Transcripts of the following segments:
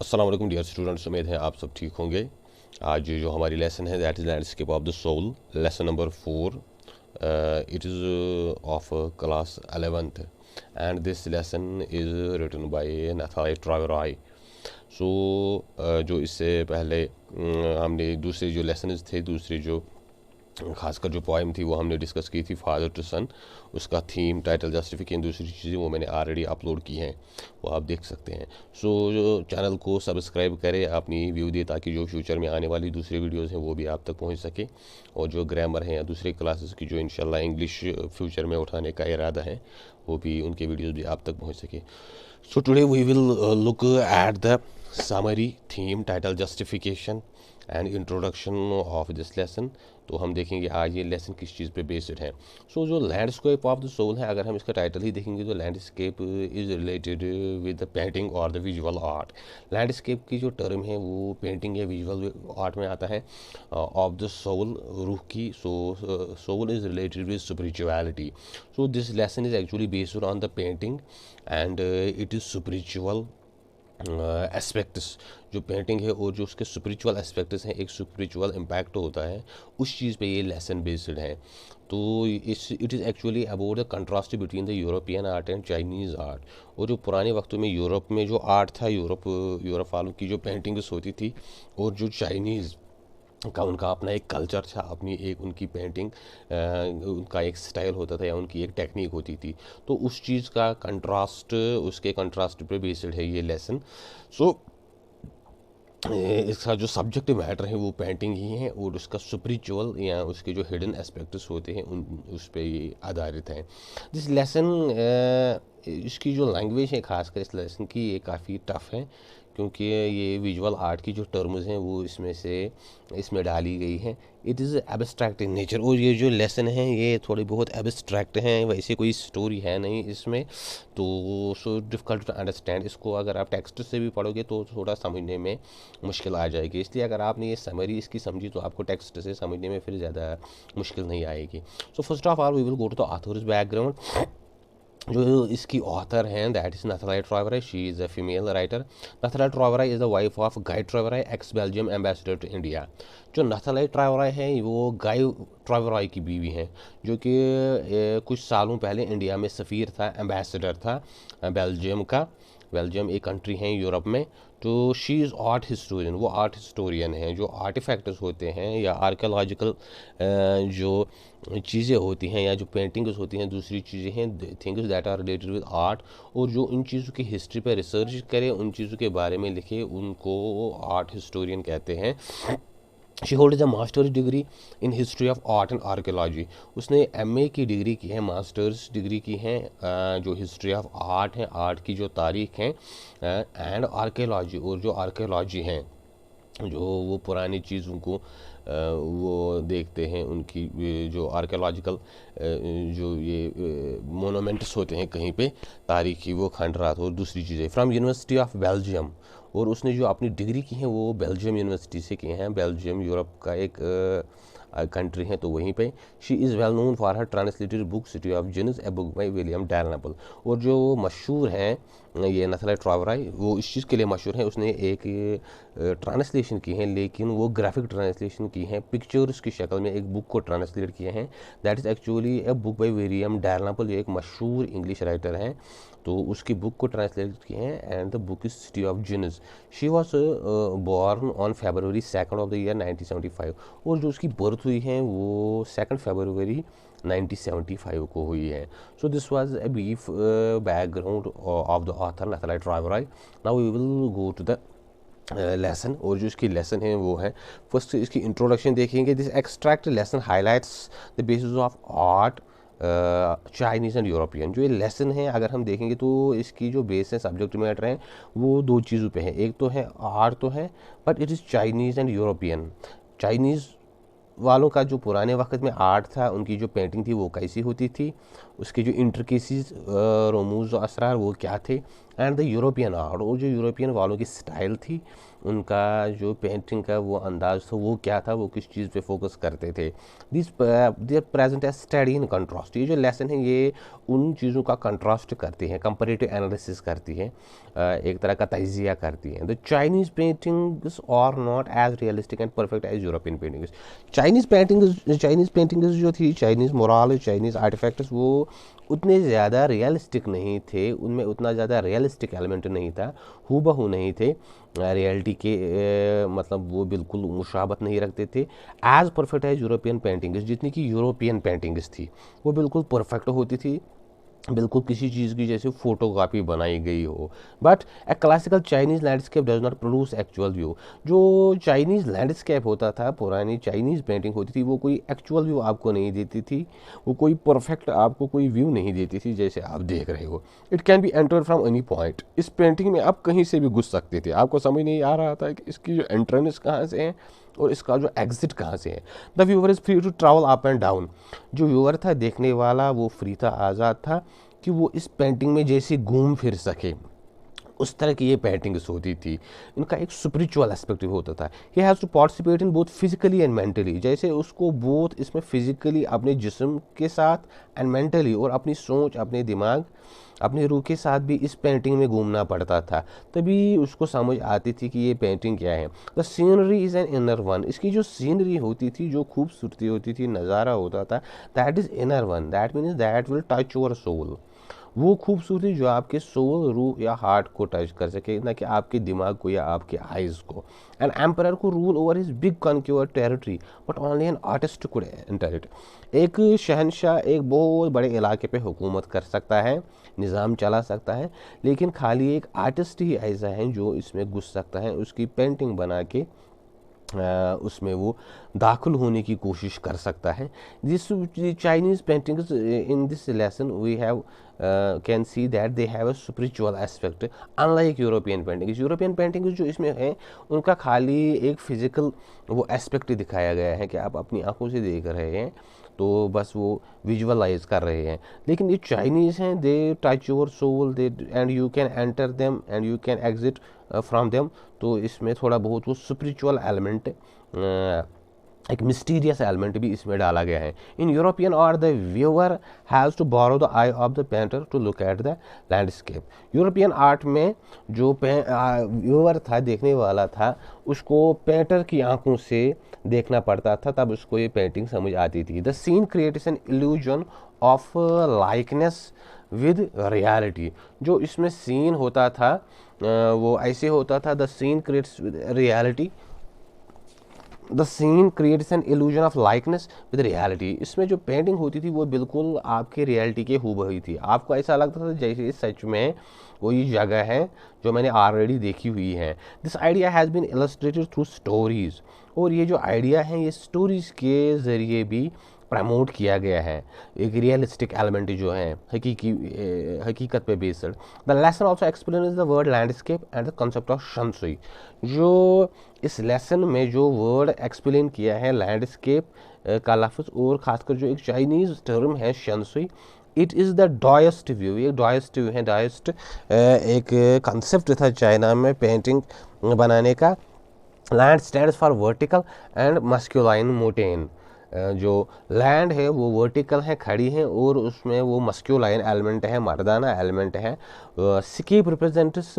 अस्सलाम वालेकुम dear students, उम्मीद है आप सब ठीक होंगे। आज जो हमारी लेसन है that is landscape of the soul, lesson number 4। It is of class 11th and this lesson is written by Nathalie Trouve. So जो इससे पहले हमने दूसरे जो लेसन्स थे, दूसरे जो खासकर जो पोएम थी वो हमने डिस्कस की थी, फादर टू सन। उसका थीम, टाइटल, जस्टिफिकेशन, दूसरी चीज़ें वो मैंने ऑलरेडी अपलोड की हैं, वो आप देख सकते हैं। सो जो चैनल को सब्सक्राइब करें, अपनी व्यू दे, ताकि जो फ्यूचर में आने वाली दूसरी वीडियोस हैं वो भी आप तक पहुंच सके। और जो ग्रामर है या दूसरे क्लासेस की जो इंशाल्लाह इंग्लिश फ्यूचर में उठाने का इरादा है, वो भी उनके वीडियोस भी आप तक पहुँच सके। So today we will look at the summary, theme, title, justification and introduction of this lesson. तो हम देखेंगे आज ये लेसन किस चीज़ पे बेस्ड है। सो जो लैंडस्केप ऑफ द सोल है, अगर हम इसका टाइटल ही देखेंगे तो landscape is related with the painting और द विजुअल आर्ट। लैंडस्केप की जो टर्म है वो पेंटिंग या विजुअल आर्ट में आता है। ऑफ द सोल, रूह की। So soul is related with spirituality. So this lesson is actually based on the painting and it is spiritual aspects. जो पेंटिंग है और जो उसके स्पिरिचुअल एस्पेक्ट्स हैं, एक स्पिरिचुअल इम्पैक्ट होता है, उस चीज़ पे ये लेसन बेस्ड है। तो it is actually about the contrast between the European art and Chinese art. और जो पुराने वक्तों में यूरोप में जो आर्ट था, यूरोप वालों की जो पेंटिंग्स होती थी, और जो चाइनीज़ का उनका अपना एक कल्चर था, अपनी एक उनकी पेंटिंग, उनका एक स्टाइल होता था या उनकी एक टेक्निक होती थी। तो उस चीज़ का कंट्रास्ट, उसके कंट्रास्ट पे बेस्ड है ये लेसन। सो इसका जो सब्जेक्ट मैटर है वो पेंटिंग ही है, और उसका स्पिरिचुअल या उसके जो हिडन एस्पेक्ट्स होते हैं उन उस पे ये आधारित है। दिस लेसन, इसकी जो लैंग्वेज है खासकर इस लेसन की, ये काफ़ी टफ़ है, क्योंकि ये विजुअल आर्ट की जो टर्म्स हैं वो इसमें डाली गई हैं। It is abstract in nature, और ये जो लेसन है ये थोड़ी बहुत एब्स्ट्रैक्ट हैं, वैसे कोई स्टोरी है नहीं इसमें। तो सो डिफ़िकल्ट टू अंडरस्टैंड। इसको अगर आप टेक्स्ट से भी पढ़ोगे तो थोड़ा समझने में मुश्किल आ जाएगी। इसलिए अगर आपने ये समरी इसकी समझी तो आपको टेक्स्ट से समझने में फिर ज़्यादा मुश्किल नहीं आएगी। So first of all we will go to the author's background. जो इसकी ऑथर हैं that is Nathalie Trouve, she is a female writer. Nathalie Trouve is the wife of Guy Trouve, ex Belgium ambassador to India. जो Nathalie ट्रावराई है वो गाय ट्रावराई की बीवी हैं, जो कि कुछ सालों पहले इंडिया में सफ़ीर था, एम्बेसडर था बेल्जियम का। बेल्जियम एक कंट्री है यूरोप में। तो शी इज़ आर्ट हिस्टोरियन, वो आर्ट हिस्टोरियन हैं। जो आर्टिफैक्ट्स होते हैं या आर्कियोलॉजिकल जो चीज़ें होती हैं या जो पेंटिंग्स होती हैं, दूसरी चीज़ें हैं, things that are related with art, और जो इन चीज़ों की हिस्ट्री पर रिसर्च करे, उन चीज़ों के बारे में लिखे, उनको आर्ट हिस्टोरियन कहते हैं। She hold the masters degree in history of art and archaeology. उसने एमए की डिग्री की है, मास्टर्स डिग्री की है जो हिस्ट्री ऑफ आर्ट है, आर्ट की जो तारीख है, एंड आर्कियोलॉजी, और जो आर्कियोलॉजी हैं, जो वो पुरानी चीज़ों को वो देखते हैं, उनकी जो आर्कियोलॉजिकल जो ये मोनूमेंट्स होते हैं कहीं पे तारीखी, वो खंडरात और दूसरी चीज़ें, फ्रॉम यूनिवर्सिटी ऑफ बेल्जियम। और उसने जो अपनी डिग्री की है वो बेल्जियम यूनिवर्सिटी से की हैं। बेल्जियम यूरोप का एक कंट्री है, तो वहीं पे she is well known for her translated book city of djinns, a book by William Dalrymple. और जो मशहूर हैं ये नथालाई ट्रावराई, वो इस चीज़ के लिए मशहूर है, उसने एक ट्रांसलेशन की है, लेकिन वो ग्राफिक ट्रांसलेशन की है, पिक्चर्स की शक्ल में एक बुक को ट्रांसलेट किए हैं। That is actually a book by William Dalrymple, जो एक मशहूर इंग्लिश राइटर हैं, तो उसकी बुक को ट्रांसलेट किए हैं। And the book is city of jeans. She was born on February 2 of the year 1975। और जो उसकी बर्थ हुई है वो 2 फरवरी 1975 को हुई है। So this was a brief background of the author Nathalie Trouve. Now we will go to the lesson. और जो इसकी लेसन है वो है, फर्स्ट इसकी इंट्रोडक्शन देखेंगे। This extract lesson highlights the basis of art Chinese and European. जो ये लेसन है अगर हम देखेंगे तो इसकी जो बेस है, सब्जेक्ट मैटर है, वो दो चीज़ों पे है। एक तो है आर्ट तो है, but it is Chinese and European. Chinese वालों का जो पुराने वक्त में आर्ट था, उनकी जो पेंटिंग थी वो कैसी होती थी, उसके जो इंट्रिकेसीज, रमूज़ और असरार वो क्या थे, एंड द यूरोपियन आर्ट, और जो यूरोपियन वालों की स्टाइल थी, उनका जो पेंटिंग का वो अंदाज था वो क्या था, वो किस चीज़ पे फोकस करते थे। This there present as study in contrast, ये जो लेसन है ये उन चीज़ों का कंट्रास्ट करती है, कंपैरेटिव एनालिसिस करती है, एक तरह का तजिया करती है। The Chinese paintings are not as realistic and perfect as European paintings. Chinese paintings जो थी, चाइनीज़ मोरल, चाइनीज़ आर्टिफैक्ट्स, वो उतने ज़्यादा रियलिस्टिक नहीं थे, उनमें उतना ज़्यादा रियलिस्टिक एलिमेंट नहीं था, हूबहू नहीं थे रियलिटी के, मतलब वो बिल्कुल मुशाबत नहीं रखते थे as perfect as European paintings, जितनी कि यूरोपियन पेंटिंग्स थी वो बिल्कुल परफेक्ट होती थी, बिल्कुल किसी चीज़ की जैसे फोटोकॉपी बनाई गई हो। But A classical Chinese landscape does not produce actual view. जो चाइनीज़ लैंडस्केप होता था, पुरानी चाइनीज़ पेंटिंग होती थी, वो कोई एक्चुअल व्यू आपको नहीं देती थी, वो कोई परफेक्ट आपको कोई व्यू नहीं देती थी जैसे आप देख रहे हो। It can be enter from any point, इस पेंटिंग में आप कहीं से भी घुस सकते थे, आपको समझ नहीं आ रहा था कि इसकी जो एंट्रेंस कहाँ से है और इसका जो एग्जिट कहाँ से है। The viewer is free to travel up and down. जो व्यूअर था, देखने वाला, वो फ्री था, आज़ाद था कि वो इस पेंटिंग में जैसे घूम फिर सके, उस तरह की ये पेंटिंग्स होती थी। इनका एक स्पिरिचुअल एस्पेक्ट होता था। He has to participate in both physically and mentally, जैसे उसको बोथ इसमें फिजिकली अपने जिस्म के साथ एंड मेंटली, और अपनी सोच, अपने दिमाग, अपनी रूह के साथ भी इस पेंटिंग में घूमना पड़ता था, तभी उसको समझ आती थी कि ये पेंटिंग क्या है। The scenery is an inner one, इसकी जो सीनरी होती थी, जो खूबसूरती होती थी, नज़ारा होता था, that is inner one, that means that will touch your soul. वो खूबसूरती जो आपके सोल, रूह या हार्ट को टच कर सके, ना कि आपके दिमाग को या आपके आइज़ को। An emperor could rule over his big conquer territory but only an artist could enter it. एक शहनशाह एक बहुत बड़े इलाके पे हुकूमत कर सकता है, निज़ाम चला सकता है, लेकिन खाली एक आर्टिस्ट ही ऐसा है जो इसमें घुस सकता है, उसकी पेंटिंग बना के उसमें वो दाखिल होने की कोशिश कर सकता है। This Chinese paintings in this lesson we have can see that they have a spiritual aspect unlike European paintings. European paintings जो इसमें है, उनका खाली एक फिजिकल वो एस्पेक्ट दिखाया गया है कि आप अपनी आंखों से देख रहे हैं, तो बस वो विजुअलाइज कर रहे हैं। लेकिन ये चाइनीज़ हैं, they touch your soul, they and you can enter them and you can exit from them. तो इसमें थोड़ा बहुत वो स्पिरिचुअल एलिमेंट, एक मिस्टीरियस एलिमेंट भी इसमें डाला गया है। इन यूरोपियन और the viewer has to borrow the eye of the painter to look at the landscape. European art में जो व्यूअर था, देखने वाला था, उसको पेंटर की आंखों से देखना पड़ता था, तब उसको ये पेंटिंग समझ आती थी। The scene creates an illusion of likeness with reality. जो इसमें सीन होता था वो ऐसे होता था, the scene creates reality, the scene creates an illusion of likeness with reality. इसमें जो पेंटिंग होती थी वो बिल्कुल आपके रियलिटी के हूबहू थी, आपको ऐसा लगता था जैसे सच में वही जगह है जो मैंने ऑलरेडी देखी हुई है। This idea has been illustrated through stories, और ये जो आइडिया है ये स्टोरीज के ज़रिए भी प्रमोट किया गया है। एक रियलिस्टिक एलिमेंट जो है, हकीकत पे based. The lesson also explain the word landscape and the concept of shanshui. जो इस लेसन में जो वर्ड एक्सप्लेन किया है लैंडस्केप का लफ्ज़, और ख़ासकर जो एक चाइनीज़ टर्म है शंसुई, इट इज़ द डॉयस्ट व्यू। ये डॉयस्ट व्यू है, डॉयस्ट एक कंसेप्ट था चाइना में पेंटिंग बनाने का। Land stands for vertical and masculine mountain. जो लैंड है वो वर्टिकल है, खड़ी है, और उसमें वो मस्क्यूलाइन एलिमेंट है, मर्दाना एलिमेंट है। Scape represents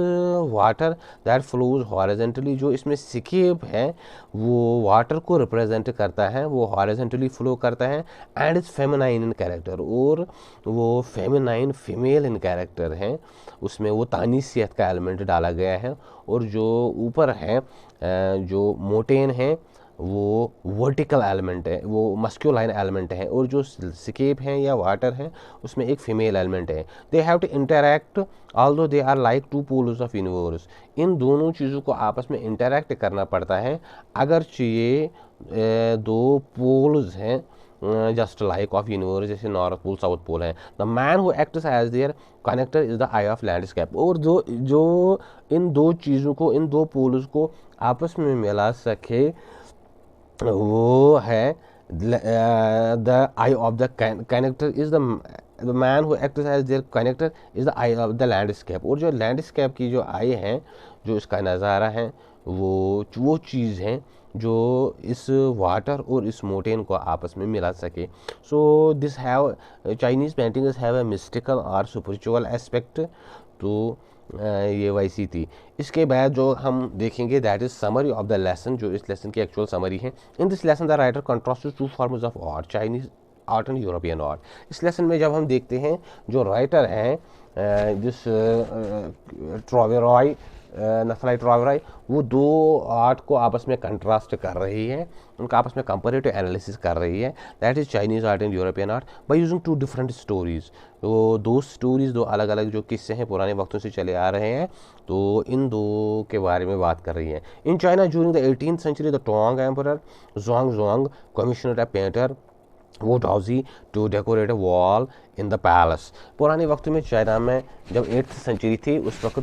water that flows horizontally. जो इसमें स्केप है वो वाटर को रिप्रेजेंट करता है, वो हॉरिजॉन्टली फ्लो करता है, and is feminine in character, और वो फेमिनाइन फीमेल इन कैरेक्टर है। उसमें वो तानीसियत का एलिमेंट डाला गया है। और जो ऊपर है जो मोटेन है वो वर्टिकल एलिमेंट है, वो मस्क्यूलाइन एलिमेंट है, और जो स्केप है या वाटर है उसमें एक फीमेल एलिमेंट है। They have to interact although they are like two poles of universe. इन दोनों चीज़ों को आपस में इंटरैक्ट करना पड़ता है, अगर ये दो पोल्स हैं जस्ट लाइक ऑफ यूनिवर्स, जैसे नॉर्थ पोल साउथ पोल है। The man who acts as their connector is the eye of landscape. और जो जो इन दो चीज़ों को, इन दो पोल्स को आपस में मिला सके, वो है the eye of the connector is the the man who acts as their connector is the eye of the landscape. और जो लैंडस्केप की जो आई है, जो इसका नज़ारा है, वो चीज़ है जो इस वाटर और इस मोटेन को आपस में मिला सके। So this have Chinese paintings have a mystical और स्पिरिचुअल एस्पेक्ट। तो ये वैसी थी। इसके बाद जो हम देखेंगे that is summary of the lesson, जो इस लेसन की एक्चुअल समरी है। इन this lesson the writer contrast two forms of art, Chinese art and European art. इस लेसन में जब हम देखते हैं जो राइटर हैं जिस ट्रॉवेरॉय नफलाई ट्रॉवेरॉय, वो दो आर्ट को आपस में कंट्रास्ट कर रही है, उनका आपस में कंपैरेटिव एनालिसिस कर रही है। That is Chinese art and European art by using two different stories. तो दो स्टोरीज, दो अलग अलग जो किस्से हैं पुराने वक्तों से चले आ रहे हैं, तो इन दो के बारे में बात कर रही है। In China during the 18th century the Tang emperor Xuanzong commissioned a painter Wu Daozi to decorate a wall in the palace. पुराने वक्त में चाइना में जब 8th सेंचुरी थी, उस वक्त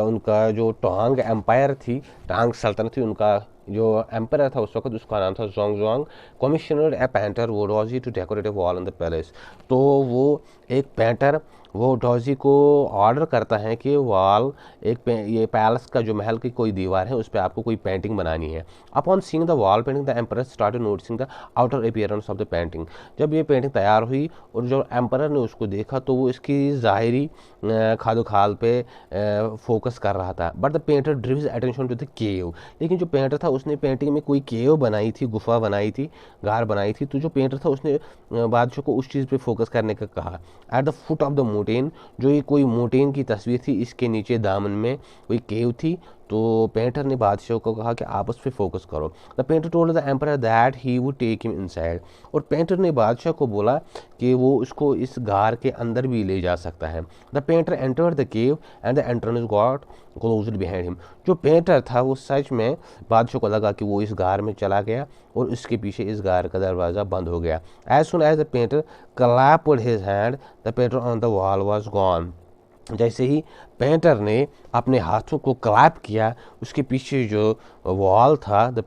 उनका जो टोंग एम्पायर थी, टांग सल्तनत थी, उनका जो एम्पायर था उस वक्त, उसका नाम था Jong. कमिश्नर्ड a painter Wu Daozi to decorate a wall in the palace. तो वो एक पेंटर वो डॉजी को ऑर्डर करता है कि वॉल ये पैलेस का जो महल की कोई दीवार है उस पर आपको कोई पेंटिंग बनानी है। Upon seeing the wall painting the emperor started noticing the outer appearance of the painting. जब ये पेंटिंग तैयार हुई और जो एम्परर ने उसको देखा तो वो इसकी ज़ाहिरी खादो खाल पे फोकस कर रहा था। But the painter drew his attention to the cave. लेकिन जो पेंटर था उसने पेंटिंग में कोई केव बनाई थी, गुफा बनाई थी, गार बनाई थी। तो जो पेंटर था उसने बादशाह को उस चीज़ पे फोकस करने का कहा। At the foot of the mountain, जो ये कोई मोटेन की तस्वीर थी, इसके नीचे दामन में कोई केव थी। तो पेंटर ने बादशाह को कहा कि आप उस पर फोकस करो। The painter told the emperor that he would take him inside. और पेंटर ने बादशाह को बोला कि वो उसको इस गार के अंदर भी ले जा सकता है। The painter entered the cave and the entrance got closed behind him. जो पेंटर था वो सच में, बादशाह को लगा कि वो इस गार में चला गया और उसके पीछे इस गार का दरवाज़ा बंद हो गया। As soon as the painter clapped his hand the painter on the wall was gone. जैसे ही पेंटर ने अपने हाथों को क्लैप किया, उसके पीछे जो वॉल था, the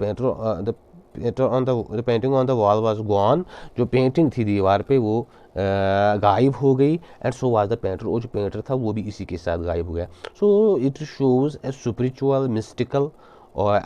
painting on the wall was gone, जो पेंटिंग थी दीवार पे वो गायब हो गई। And so was the painter, और जो पेंटर था वो भी इसी के साथ गायब हो गया। So it shows a spiritual mystical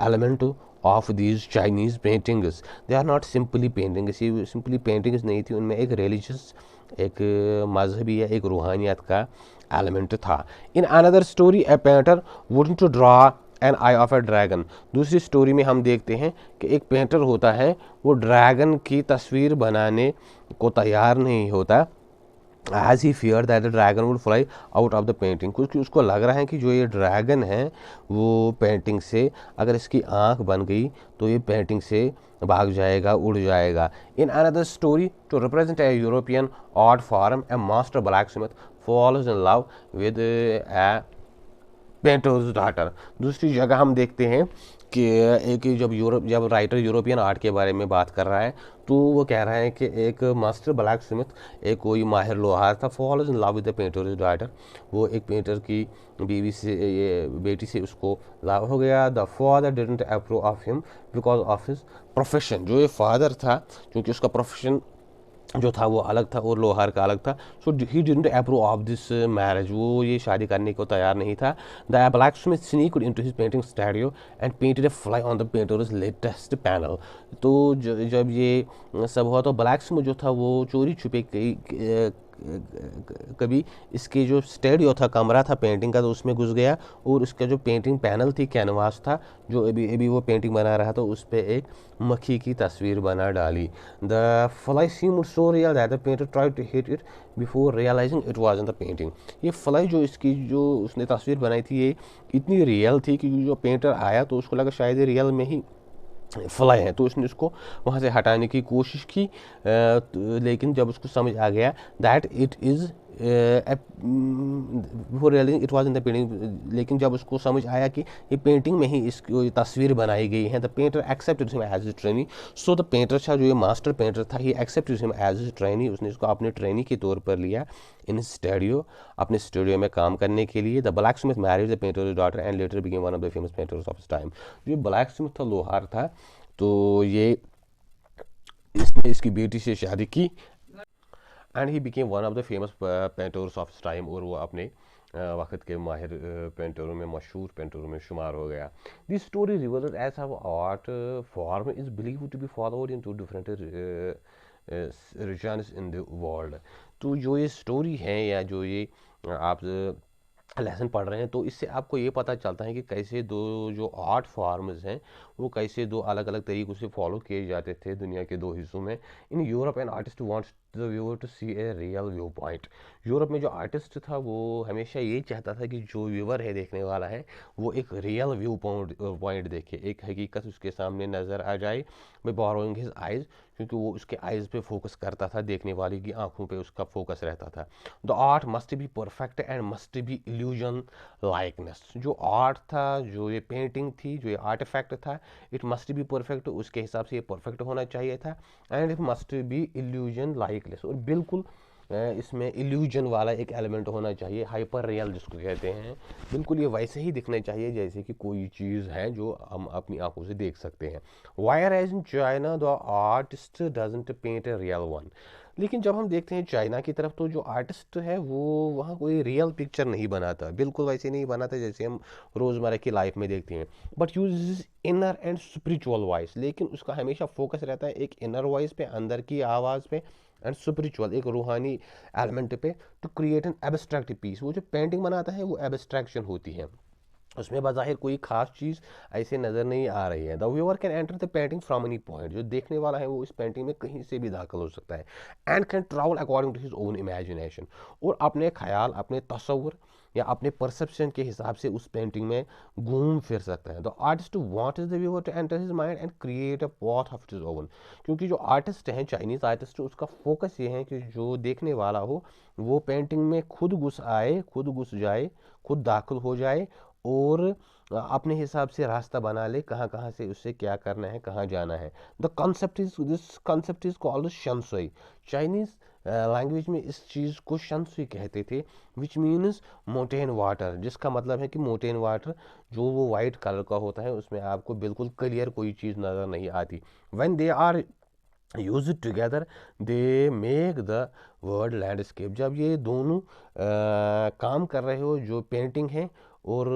element of these Chinese paintings. They are not simply paintings, ये सिंपली पेंटिंग्स नहीं थी, उनमें एक रिलीजियस, एक मजहबी या एक रूहानियत का एलिमेंट था। In another story a painter wouldn't to draw an eye of a dragon. दूसरी स्टोरी में हम देखते हैं कि एक पेंटर होता है, वो ड्रैगन की तस्वीर बनाने को तैयार नहीं होता। As he fear that the dragon would fly out of the painting, क्योंकि उसको लग रहा है कि जो ये ड्रैगन है वो पेंटिंग से, अगर इसकी आंख बन गई तो ये पेंटिंग से भाग जाएगा, उड़ जाएगा। In another story to represent a European art form a master blacksmith falls in love with a painter's daughter. दूसरी जगह हम देखते हैं कि एक जब राइटर यूरोपियन आर्ट के बारे में बात कर रहा है तो वो कह रहा है कि एक मास्टर ब्लैक स्मिथ, एक कोई माहिर लोहार था, false in love with the painters daughter. वो एक पेंटर की बीवी से, ये बेटी से उसको लव हो गया। The father didn't approve of him because of his profession. जो ये फादर था, क्योंकि उसका प्रोफेशन जो था वो अलग था और लोहार का अलग था, so he didn't approve of this marriage, वो ये शादी करने को तैयार नहीं था। The blacksmith sneaked into his painting studio and painted a fly on the painter's latest panel. तो जब ये सब हुआ तो ब्लैक स्मिथ जो था वो चोरी छुपे कभी इसके जो स्टूडियो था, कमरा था पेंटिंग का, तो उसमें घुस गया और उसका जो पेंटिंग पैनल थी, कैनवास था, जो अभी वो पेंटिंग बना रहा था, उस पर एक मक्खी की तस्वीर बना डाली। The fly seemed so real that the painter tried to hit it before realizing it was in the painting. ये फ्लाई जो इसकी जो उसने तस्वीर बनाई थी, ये इतनी रियल थी कि जो पेंटर आया तो उसको लगा शायद ये रियल में ही फ्लाई है, तो उसने उसको वहाँ से हटाने की कोशिश की। लेकिन जब उसको समझ आ गया that it is it was in the painting, लेकिन जब उसको समझ आया कि ये पेंटिंग में ही इसकी तस्वीर बनाई गई है, the painter accepted him as a trainee. So the painter था, जो ये मास्टर पेंटर था, he accepted him as a trainee, उसने इसको अपने ट्रेनी के तौर पर लिया इन स्टूडियो, अपने स्टूडियो में काम करने के लिए। The black Smith married the painters daughter and later became one of the famous painters of his time. जो ब्लैक स्मिथ था, लोहार था, तो ये इसने इसकी बेटी से शादी की and he became one of the famous painters of time, और वो अपने वक्त के माहिर पेंटरों में, मशहूर पेंटरों में शुमार हो गया। This story revered as how art form is believe to be followed in two different regions in the world. तो जो ये स्टोरी है या जो ये आप लेसन पढ़ रहे हैं, तो इससे आपको ये पता चलता है कि कैसे दो जो आर्ट फॉर्म्स हैं वो कैसे दो अलग अलग तरीक़ों से फॉलो किए जाते थे दुनिया के दो हिस्सों में। In Europe an artist wants the viewer to see a real view point. Europe में जो आर्टिस्ट था वो हमेशा ये चाहता था कि जो व्यूअर है, देखने वाला है, वो एक रियल व्यू पॉइंट देखे, एक हकीकत उसके सामने नज़र आ जाए। बाय बोरोइंग हिज आइज़, क्योंकि वो उसके आइज़ पे फोकस करता था, देखने वाले की आंखों पे उसका फोकस रहता था। The art must be perfect and must be illusion likeness. जो आर्ट था, जो ये पेंटिंग थी, जो ये आर्टिफैक्ट था, इट मस्ट बी परफेक्ट, उसके हिसाब से ये परफेक्ट होना चाहिए था। And it must be illusion likeness, और बिल्कुल इसमें इल्यूजन वाला एक एलिमेंट होना चाहिए, हाइपर रियल जिसको कहते हैं। बिल्कुल ये वैसे ही दिखना चाहिए जैसे कि कोई चीज़ है जो हम अपनी आंखों से देख सकते हैं। Whereas in China the artist doesn't paint a real one. लेकिन जब हम देखते हैं चाइना की तरफ, तो जो आर्टिस्ट है वो वहाँ कोई रियल पिक्चर नहीं बनाता, बिल्कुल वैसे नहीं बनाता जैसे हम रोज़मर्रा की लाइफ में देखते हैं। But use inner and spiritual voice, लेकिन उसका हमेशा फोकस रहता है एक इनर वॉइस पे, अंदर की आवाज़ पे, एंड स्पिरिचुअल एक रूहानी एलिमेंट पे, to create an abstract piece. वो जो पेंटिंग बनाता है वो एब्स्ट्रैक्शन होती है, उसमें बज़ाहिर कोई खास चीज़ ऐसे नज़र नहीं आ रही है। The viewer can enter the painting from any point, जो देखने वाला है वो इस पेंटिंग में कहीं से भी दाखिल हो सकता है। And can travel according to his own imagination, और अपने ख्याल, अपने तस्वुर या अपने परसेप्शन के हिसाब से उस पेंटिंग में घूम फिर सकता है। The artist wants the viewer to enter his mind and create a path of his own. क्योंकि जो आर्टिस्ट हैं, चाइनीज़ आर्टिस्ट, उसका फोकस ये है कि जो देखने वाला हो वो पेंटिंग में खुद घुस आए, खुद घुस जाए, खुद दाखिल हो जाए, और अपने हिसाब से रास्ता बना ले, कहाँ कहाँ से उससे क्या करना है, कहाँ जाना है। The concept is this concept is called shanshui. Chinese language में इस चीज़ को शंसुई कहते थे, विच मीन्स मोटेन वाटर, जिसका मतलब है कि मोटेन वाटर जो वो वाइट कलर का होता है, उसमें आपको बिल्कुल क्लियर कोई चीज़ नज़र नहीं आती। When they are use it together they make the word landscape. जब ये दोनों काम कर रहे हो, जो पेंटिंग है और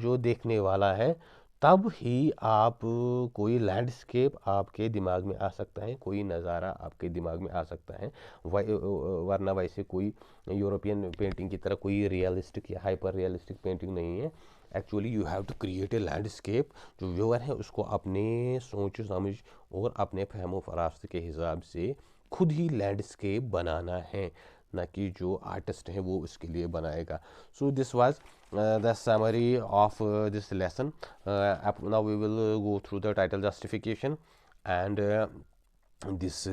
जो देखने वाला है, तब ही आप कोई लैंडस्केप आपके दिमाग में आ सकता है, कोई नज़ारा आपके दिमाग में आ सकता है। वरना वैसे कोई यूरोपियन पेंटिंग की तरह कोई रियलिस्टिक या हाइपर रियलिस्टिक पेंटिंग नहीं है। Actually you have to create a landscape. जो व्यूअर है उसको अपने सोच समझ और अपने फहमो फरास्त के हिसाब से खुद ही लैंडस्केप बनाना है, ना कि जो आर्टिस्ट है वो उसके लिए बनाएगा। So this was the summary of this lesson. Now we will go through the title justification and this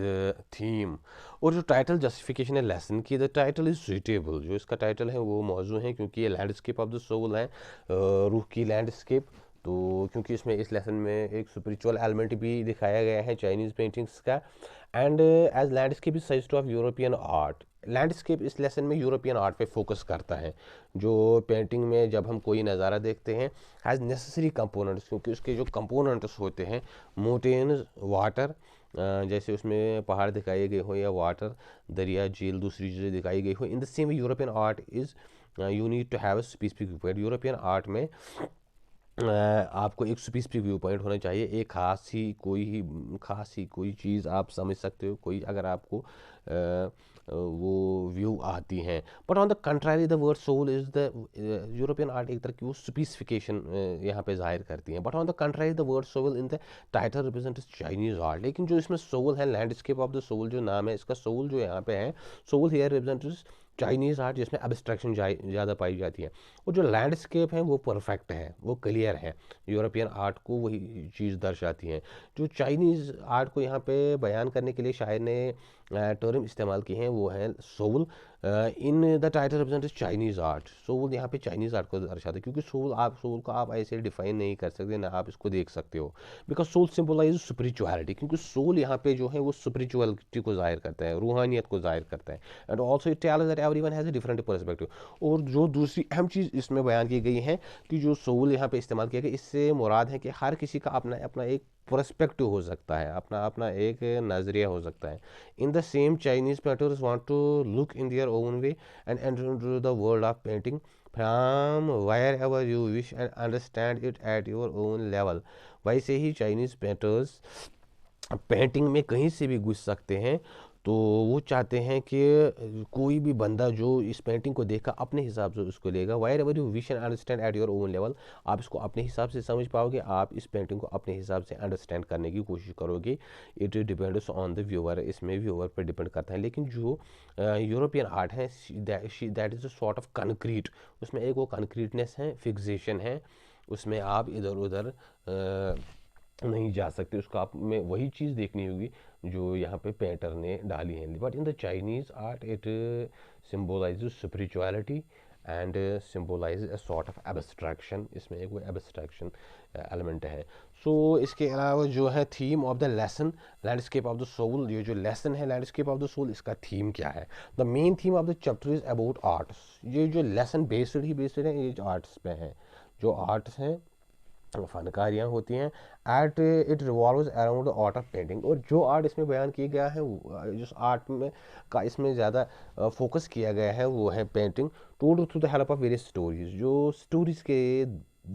theme. और जो टाइटल जस्टिफिकेशन है लेसन की, द टाइटल इज़ सुइटेबल। जो इसका टाइटल है वो मौजू है, क्योंकि ये लैंडस्केप ऑफ द सोल है, रूह की लैंडस्केप। तो क्योंकि इसमें इस लेसन में एक स्पिरिचुअल एलिमेंट भी दिखाया गया है चाइनीज़ पेंटिंग्स का। And as landscape is suggest of European art. Landscape इस लेसन में यूरोपियन आर्ट पे फोकस करता है। जो पेंटिंग में जब हम कोई नज़ारा देखते हैं, हैज़ नेसेसरी कंपोनेंट्स, क्योंकि उसके जो कंपोनेंट्स होते हैं, मोटेन्स, वाटर, जैसे उसमें पहाड़ दिखाए गए हो या वाटर, दरिया, झील, दूसरी चीज़ें दिखाई गई हो। In the same European art is you need to have a specific point. European art में आपको एक स्पेसिफिक व्यू पॉइंट होना चाहिए, एक खास ही कोई चीज़ आप समझ सकते हो, कोई अगर आपको वो व्यू आती हैं। But on the contrary the word soul is the European art एक तरह की वो स्पेसिफिकेशन यहाँ पे जाहिर करती हैं। But on the contrary the word soul in the title represent Chinese art. लेकिन जो इसमें सोल है, लैंडस्केप ऑफ द सोल जो नाम है इसका, सोल जो यहाँ पे है, soul here represent Chinese art, जिसमें एब्स्ट्रैक्शन ज़्यादा पाई जाती है। और जो लैंडस्केप है वो परफेक्ट है, वो क्लियर है। यूरोपियन आर्ट को वही चीज़ दर्शाती है। जो चाइनीज़ आर्ट को यहाँ पे बयान करने के लिए शायर ने टर्म इस्तेमाल की हैं वो है soul. In the title represent Chinese art. Soul यहाँ पे चाइनीज़ आर्ट को दर्शाता है, क्योंकि सोल को आप ऐसे डिफाइन नहीं कर सकते, ना आप इसको देख सकते हो, बिकॉज सोल सिंबलाइज स्पिरिचुअलिटी। क्योंकि सोल यहाँ पे जो है वो स्पिरिचुअलिटी को जाहिर करता है, रूहानियत को जाहिर करता है। And also it tells that everyone has a different perspective. और जो दूसरी अहम चीज़ इसमें बयान की गई है कि जो सोल यहाँ पे इस्तेमाल किया गया, इससे मुराद है कि हर किसी का अपना अपना एक पर्सपेक्टिव हो सकता है, अपना अपना एक नज़रिया हो सकता है। In the same Chinese painters want to look in their own way and enter into the world of painting from wherever you wish and understand it at your own level. वैसे ही Chinese painters painting में कहीं से भी घुस सकते हैं। तो वो चाहते हैं कि कोई भी बंदा जो इस पेंटिंग को देखा अपने हिसाब से उसको लेगा। Wire ever you wish and understand at your own level, आप इसको अपने हिसाब से समझ पाओगे, आप इस पेंटिंग को अपने हिसाब से अंडरस्टैंड करने की कोशिश करोगे। It depends on the viewer, इसमें व्यूअर पर डिपेंड करता है। लेकिन जो यूरोपियन आर्ट है that is a sort of concrete, उसमें एक वो कंक्रीटनेस है, फिक्सेशन है, उसमें आप इधर उधर नहीं जा सकते, उसको आप में वही चीज़ देखनी होगी जो यहाँ पे पेंटर ने डाली है। But in the Chinese art it symbolise spirituality and symbolise a sort of abstraction, इसमें एक वो एब्स्ट्रैक्शन एलिमेंट है। सो इसके अलावा जो है theme of the lesson, landscape of the soul, ये जो लेसन है लैंडस्केप ऑफ द सोल, इसका थीम क्या है? The main theme of the chapter is about arts. ये जो लेसन बेस्ड है, ये जो आर्ट्स पे है, जो आर्ट्स हैं फनकारियाँ होती हैं, at it revolves around the art of painting. और जो आर्ट इसमें बयान किया गया है, जिस आर्ट में का इसमें ज़्यादा फोकस किया गया है वो है painting, told through the help of various stories, जो स्टोरीज के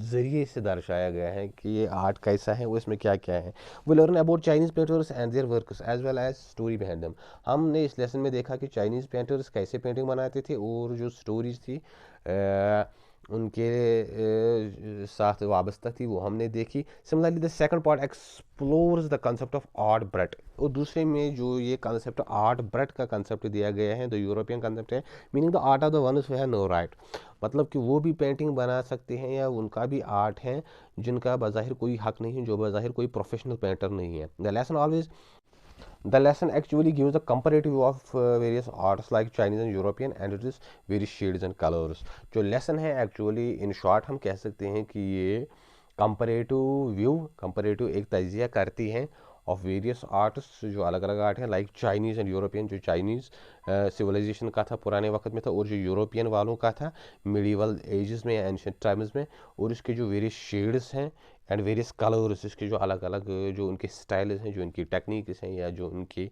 ज़रिए से दर्शाया गया है कि ये आर्ट कैसा है, वो इसमें क्या क्या है। वो learn about Chinese painters and their works as well as story behind them. हमने इस लेसन में देखा कि चाइनीज़ पेंटर्स कैसे पेंटिंग बनाते थे और जो स्टोरीज थी उनके साथ वाबस्ता थी वो हमने देखी। Similarly the second part explores the concept of art brut, और दूसरे में जो ये कंसेप्ट आर्ट ब्रेट का कंसेप्ट दिया गया है, द यूरोपियन कंसेप्ट है, meaning the art of the one who have no right, मतलब कि वो भी पेंटिंग बना सकते हैं या उनका भी आर्ट है जिनका बज़ाहिर कोई हक नहीं है, जो बज़ाहिर कोई प्रोफेशनल पेंटर नहीं है। The lesson actually gives a comparative view of various arts like Chinese and European, and it is various shades and colors. जो lesson है actually in short हम कह सकते हैं कि ये comparative एक तजिया करती हैं ऑफ वेरियस आर्ट्स, जो अलग अलग आर्ट हैं, लाइक चाइनीज़ एंड यूरोपियन। जो चाइनीज़ सिविलाइजेशन का था पुराने वक्त में था, और जो यूरोपियन वालों का था मिडीवल एजेस में या एंशिएंट टाइम्स में। और इसके जो वेरियस शेड्स हैं एंड वेरियस कलर्स, इसके जो अलग अलग जो उनके स्टाइल्स हैं, जो उनकी टेक्निक्स हैं, या जो उनके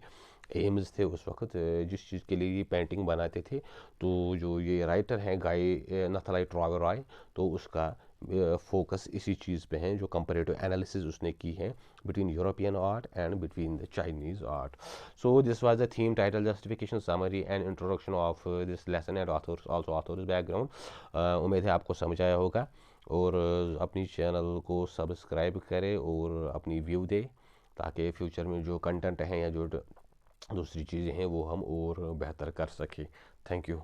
एम्स थे उस वक्त जिस चीज़ के लिए ये पेंटिंग बनाते थे। तो जो ये राइटर हैं गाय नथलाई ट्रावरॉय, तो उसका फोकस इसी चीज़ पे है, जो कंपैरेटिव एनालिसिस उसने की है between European art and between the Chinese art. So this was the theme, title, justification, summary and introduction of this lesson and authors background. उम्मीद है आपको समझ आया होगा, और अपनी चैनल को सब्सक्राइब करें और अपनी व्यू दें, ताकि फ्यूचर में जो कंटेंट हैं या जो दूसरी चीज़ें हैं वो हम और बेहतर कर सकें। Thank you.